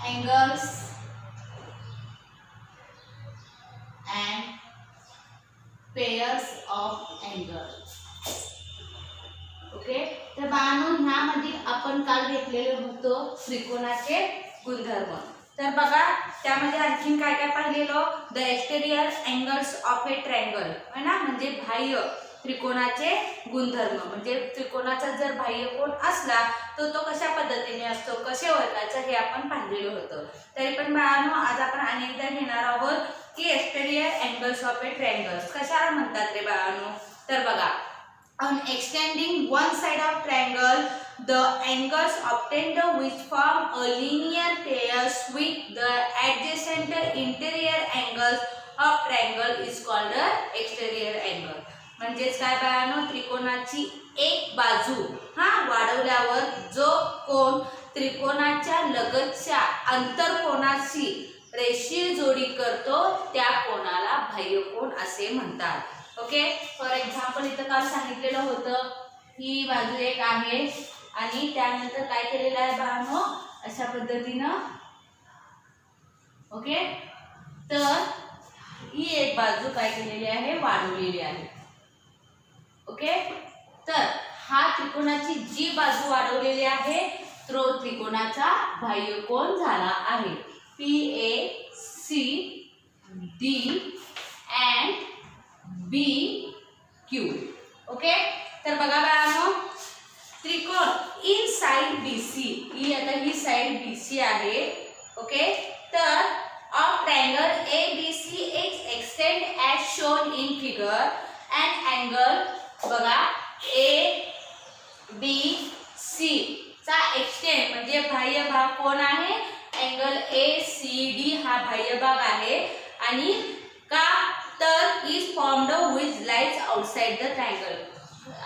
angles and pairs of angles. Okay, तर बाळांनो ह्यामध्ये आपण काल घेतलेले होतो त्रिकोणाचे गुणधर्म. तर बघा त्यामध्ये आणखीन काय काय पाहिलेलो. The exterior angles of a triangle है ना, म्हणजे बाह्य त्रिकोणाचे गुणधर्म. म्हणजे त्रिकोणाचा जर बाह्य कोन असला तर तो कशा पद्धतीने असतो, कसे ओळखायचं हे आपण पाहिलेलं होतं. तरी पण बाळांनो आज आपण अनेकदा घेणार आहोत की exterior angles of a triangle कशाला म्हणतात रे बाळांनो. तर बघा, on extending one side of triangle the angles obtained which form a linear pairs with the adjacent interior angles of triangle is called exterior angle. म्हणजेच काय बाळांनो, त्रिकोणाची एक बाजू वाढवल्यावर जो कोन त्रिकोणाच्या लगतच्या अंतरकोनाशी रेषीय जोडी करतो त्या कोणाला बाह्यकोन असे म्हणतात. ओके, फॉर एक्झाम्पल इथं काल सांगितलेलं होतं ही बाजू एक आहे आणि त्यानंतर काय केलेलं आहे बाळांनो, अशा पद्धतीनं. ओके, तर ही एक बाजू काय केलेली आहे, वाढवलेली आहे. ओके, तर हा त्रिकोणाची जी बाजू वाढवलेली आहे तो त्रिकोणाचा बाह्यकोन झाला आहे. PAC D and BQ. Okay, तर बघा बाळांनो त्रिकोण इन साइड BC, ही आता ही साइड BC आहे. ओके, तर of triangle ABC is extend as shown in figure and angle बघा ABC चा एक्सटेंड म्हणजे बाह्य भाग कोण आहे, अँगल ACD हा बाह्य भाग आहे. आणि का तर is formed which lies outside the triangle,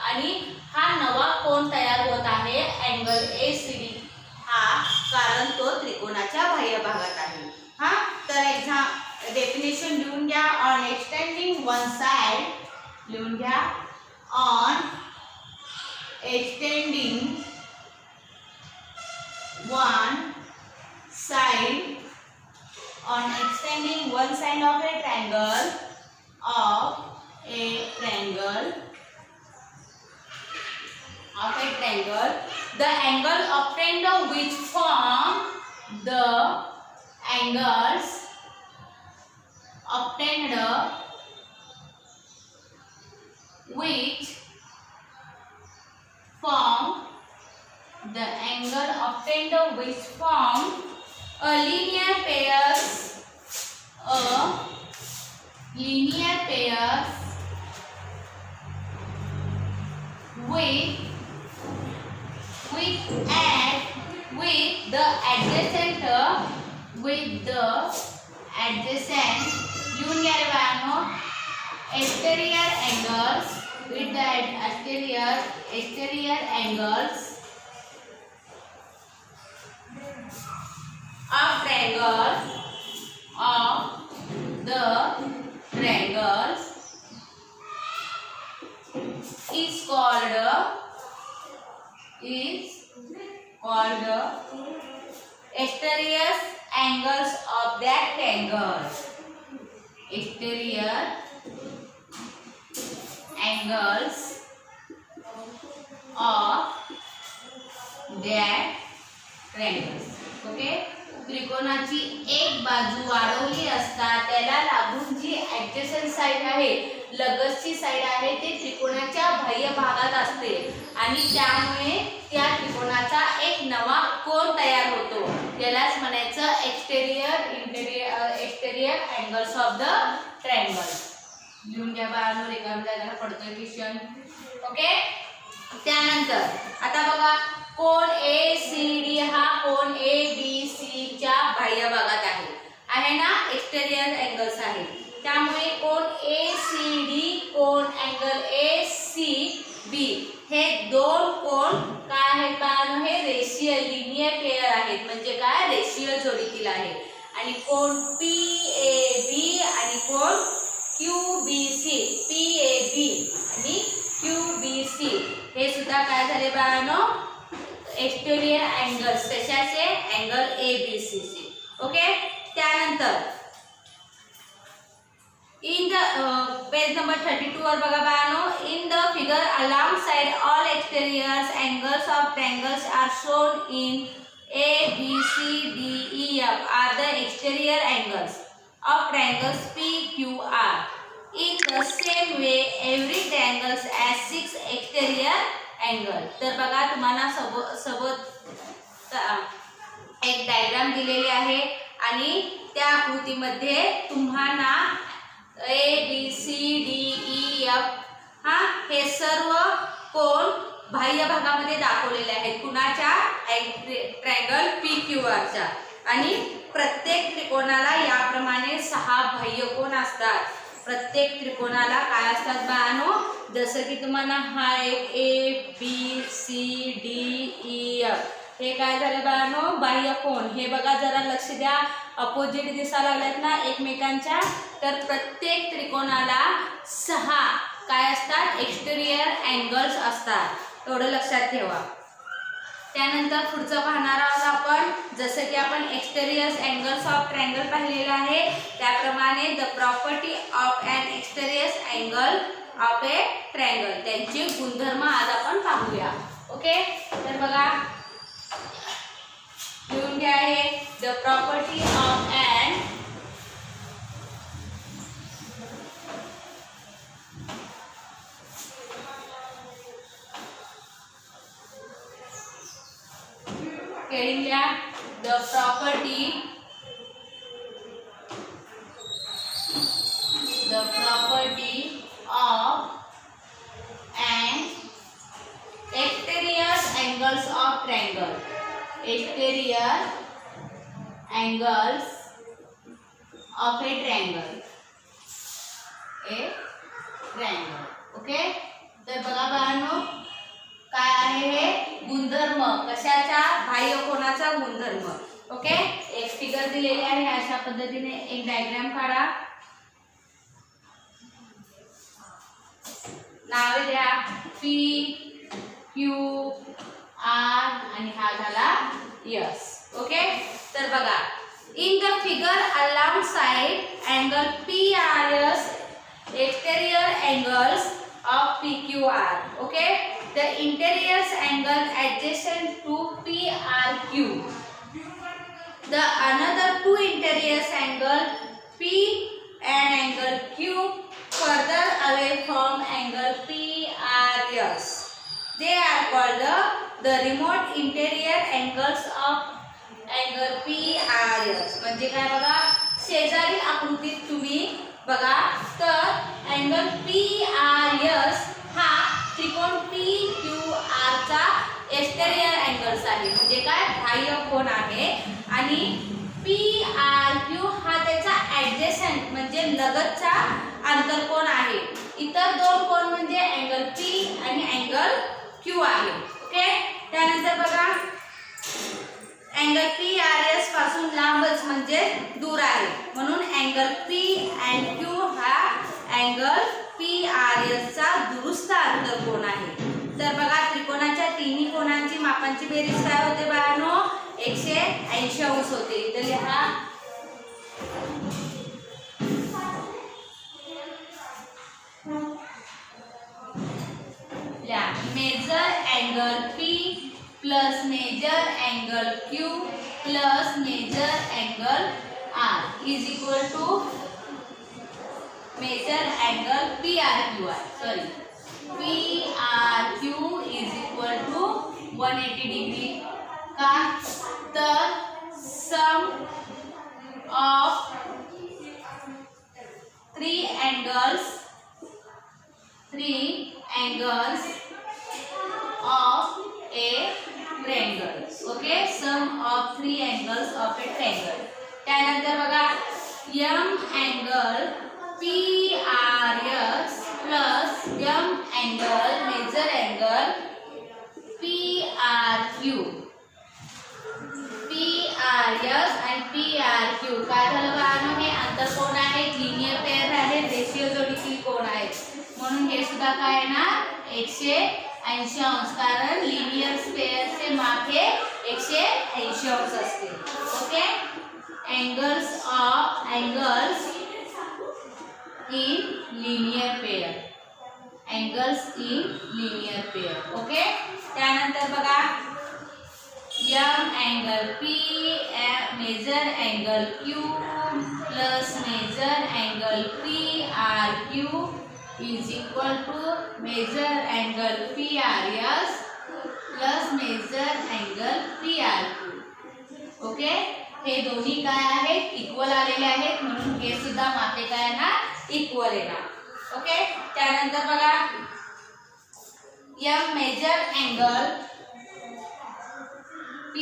आणि हा नवा कोन तयार होत आहे अँगल ACD हा, कारण तो त्रिकोणाच्या बाह्य भागात आहे. तर डेफिनेशन लिहून घ्या. ऑन एक्सटेंडिंग वन साइड, लिहून घ्या. On extending one side, on extending one side of a triangle the angle obtained which form the angles obtained which form the angle obtained which form a linear pairs with the adjacent लिहून घ्या रे बाळांनो, exterior angles with the exterior angles of triangles is called exterior angles of that triangle. Exterior angles of that triangles. Okay, त्रिकोणाची एक बाजू वाढवली असता त्याला लागून जी ॲडजसंट साइड आहे, लगतची साइड आहे, ते त्रिकोणाच्या बाह्य भागात असते आणि त्यामुळे त्या त्रिकोणाचा एक नवा कोन तयार होतो. त्यालाच म्हणायचं exterior angles of the triangle. लिहून घ्या बाळांनो, रिकाम्या जागेला पडतोय क्वेश्चन. ओके, त्यानंतर आता बघा कोन ACD हा कोन ABC च्या बाह्य भागात आहे ना, एक्सटेरियर अँगल्स आहे. त्यामुळे कोन ACD कोन अँगल ACB हे दोन कोन काय आहेत बाळांनो, हे रेषीय लिनियर पेअर आहेत. म्हणजे काय, रेषीय जोडीतील आहे. आणि कोन PAB आणि कोन QBC, PAB आणि QBC हे सुद्धा काय झाले बाळांनो, एक्सटेरियर अँगल्स. कशाचे, अँगल ABC चे. ओके. त्यानंतर इन द पेज नंबर 32 वर बघा बाळांनो, in the figure along side all exterior angles of triangles are shown in A, B, C, D, E, F are the exterior angles of triangles P, Q, R. In the same way every triangle has 6 exterior angles. तर बघा तुम्हाला सोबत एक diagram दिलेली आहे आणि त्या आकृतीमध्ये तुम्हाला A, B, C, D, E, F हे सर्व कोण बाह्य भागामध्ये दाखवलेले आहेत. कुणाच्या? ट्रायंगल PQRच्या. आणि प्रत्येक त्रिकोणाला याप्रमाणे 6 बाह्य कोण असतात. प्रत्येक त्रिकोणाला काय असतात बाळांनो, जसं की तुम्हाला हा एक A, B, C, D, E, F हे काय झालं बाळांनो, बाह्य कोण. हे बघा जरा लक्ष द्या, अपोजिट दिसायला लागल्यात ना एकमेकांच्या. तर प्रत्येक त्रिकोणाला 6 काय असतात, एक्सटेरियर अँगल्स असतात. एवढं लक्षात ठेवा. त्यानंतर पुढचं पाहणार आहोत आपण. जसं की आपण एक्सटेरियर अँगल्स ऑफ ट्रायंगल पाहिलेलं आहे, त्याप्रमाणे the property of an exterior angle of a triangle, त्यांचे गुणधर्म आज आपण पाहूया. ओके. तर बघा लिहून घ्या आहे द प्रॉपर्टी ऑफ ॲन केळिंगल्या the property of an exterior angles of triangle. Exterior angles of a triangle. Okay. तर बघा बाळांनो काय आहे हे गुणधर्म, कशाचा, बाह्य कोणाचा गुणधर्म. ओके. एक फिगर दिलेली आहे, अशा पद्धतीने एक डायग्राम काढा. नावे द्या P, Q, R आणि हा झाला S. ओके. तर बघा in the figure along side angle PRS exterior angles of PQR. Okay. The interior angle adjacent to PRQ. The another 2 interior angle P and angle Q further away from angle PRS. They are called the remote interior angles of angle PRS. म्हणजे काय बघा, शेजारी आकृतीत तुम्ही बघा तर angle PRS हा त्रिकोण PQR चा एक्सटेरियर अँगल्स आहे. म्हणजे काय, बाह्य कोन आहे. आणि PRQ हा त्याचा ॲडजेसंट म्हणजे लगतचा आंतरकोन आहे. इतर 2 कोन म्हणजे अँगल P आणि अँगल Q आहे. ओके. त्यानंतर बघा अँगल PRS पासून लांबच म्हणजे दूर आहे, म्हणून अँगल P and Q हा अँगल PRS चा दुरुस्त आंतरकोन आहे. तर बघा त्रिकोणाच्या तिन्ही कोनांची मापांची बेरीज काय होते बाळांनो, 180 अंश होते. इथे लिहा major angle P plus major angle Q plus major angle R is equal to major angle PRQ आहे. Sorry PRQ is equal to 180 degree. का तर sum of 3 angles of a triangle. Okay. Sum of 3 angles of a triangle. त्यानंतर बघा m angle PRS plus m angle major angle PRQ. PRS आणि PRQ काय झालं बाळांनो, हे आंतरकोन आहेत, लिनियर पेअर आहेत, रेषीय जोडीतील कोन आहेत. म्हणून हे सुद्धा काय आहे ना 180 अंश, कारण लिनियर पेअरचे माप हे 180 अंश असते. Okay. angles in linear pair. Angles in linear pair. Okay. त्यानंतर बघा M angle P measure angle Q plus measure angle PRQ is equal to measure angle PRS plus measure angle PRQ. Okay. हे दोन्ही काय आहेत equal आलेले आहेत म्हणून हे सुद्धा मापे काय ना इक्वल येणार. ओके. त्यानंतर बघा M measure angle P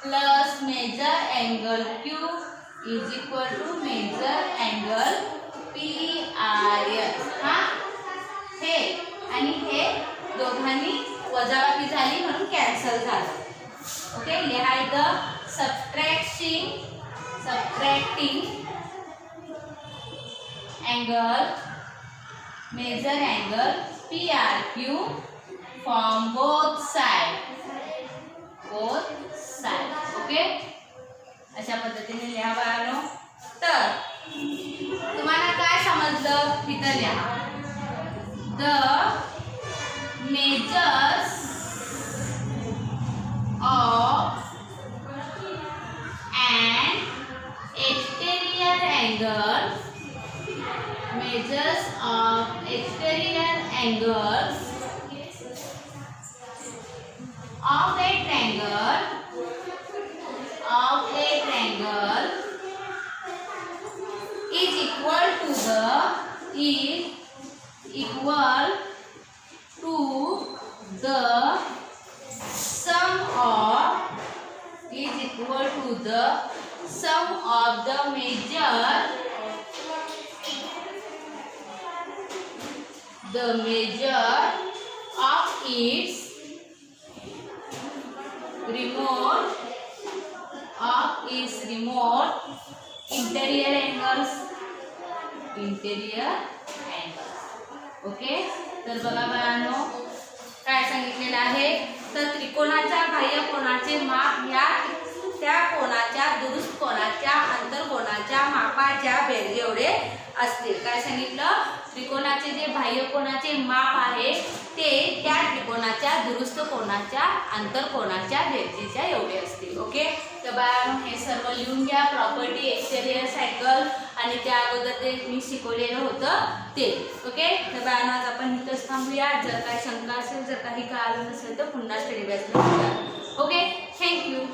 plus major angle Q is equal to major angle PRS. हा हे आणि हे दोघांनी वजाबाकी झाली म्हणून कॅन्सल झालं. ओके. लिहायचं subtracting angle measure angle PRQ from both sides. Okay. अशा पद्धतीने लिहा बाळांनो. तर तुम्हाला काय समजलं तिथं लिहा. The measures of an exterior angle, measures of exterior angles of a triangle is equal to the sum of the measure of its remote interior angles. Okay. तर बघा बाळांनो काय सांगितलेलं आहे. तर त्रिकोणाच्या बाह्य कोनाचे माप ह्या त्या कोनाच्या दुरुस्त कोनाच्या अंतरकोनाच्या मापाच्या बेरजे एवढे असतील. काय सांगितलं. त्रिकोणाचे जे बाह्य कोनाचे माप आहे ते त्या त्रिकोणाच्या दुरुस्त कोनाच्या अंतरकोनाच्या बेरजेच्या एवढे असतील. ओके. तर बाळांनो हे सर्व लिहून घ्या. प्रॉपर्टी एक्सटेरियर सायकल आणि त्या अगोदर ते मी शिकवलेलं होतं ते. ओके. तर बाळांनो आज आपण इथंच थांबूया. जर काही शंका असेल जर काही कळालं नसेल तर पुन्हा स्टडी बॅचला. ओके. थँक्यू.